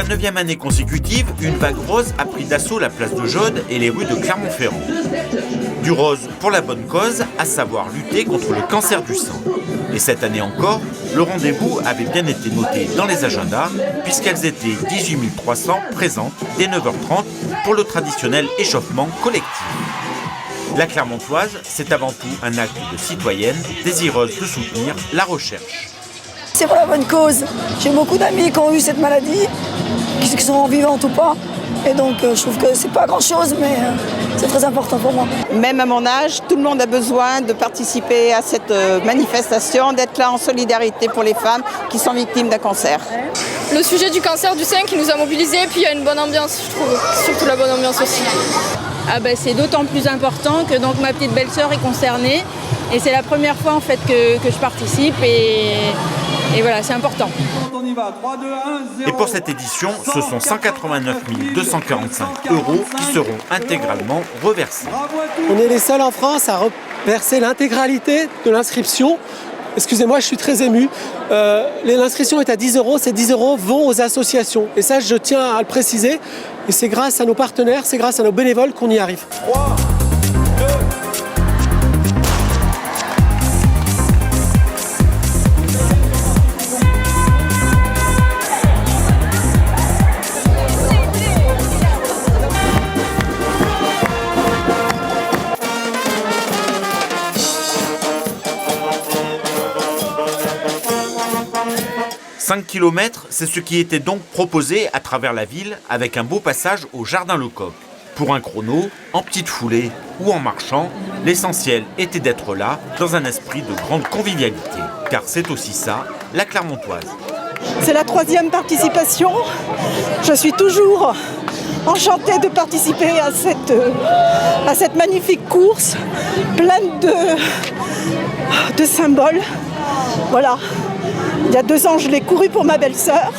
9e année consécutive, une vague rose a pris d'assaut la place de Jaude et les rues de Clermont-Ferrand. Du rose pour la bonne cause, à savoir lutter contre le cancer du sein. Et cette année encore, le rendez-vous avait bien été noté dans les agendas, puisqu'elles étaient 18 300 présentes dès 9h30 pour le traditionnel échauffement collectif. La Clermontoise, c'est avant tout un acte de citoyenne désireuse de soutenir la recherche. C'est pour la bonne cause. J'ai beaucoup d'amis qui ont eu cette maladie, qui sont vivantes ou pas. Et donc je trouve que c'est pas grand-chose, mais c'est très important pour moi. Même à mon âge, tout le monde a besoin de participer à cette manifestation, d'être là en solidarité pour les femmes qui sont victimes d'un cancer. Le sujet du cancer du sein qui nous a mobilisés, et puis il y a une bonne ambiance, je trouve. Surtout la bonne ambiance aussi. Ah ben, c'est d'autant plus important que donc, ma petite belle-sœur est concernée. Et c'est la première fois en fait que je participe et voilà, c'est important. Et pour cette édition, ce sont 189 245 € qui seront intégralement reversés. On est les seuls en France à reverser l'intégralité de l'inscription. Excusez-moi, je suis très ému. L'inscription est à 10 €. Ces 10 € vont aux associations. Et ça, je tiens à le préciser. Et c'est grâce à nos partenaires, c'est grâce à nos bénévoles qu'on y arrive. 3, 2... 5 km, c'est ce qui était donc proposé à travers la ville avec un beau passage au Jardin Lecoq. Pour un chrono, en petite foulée ou en marchant, l'essentiel était d'être là dans un esprit de grande convivialité. Car c'est aussi ça, la Clermontoise. C'est la 3e participation. Je suis toujours enchantée de participer à cette magnifique course pleine de symboles. Voilà. Il y a 2 ans, je l'ai couru pour ma belle-sœur.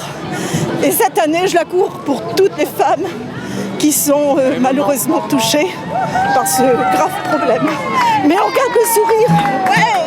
Et cette année, je la cours pour toutes les femmes qui sont malheureusement touchées par ce grave problème. Mais on garde le sourire. Ouais.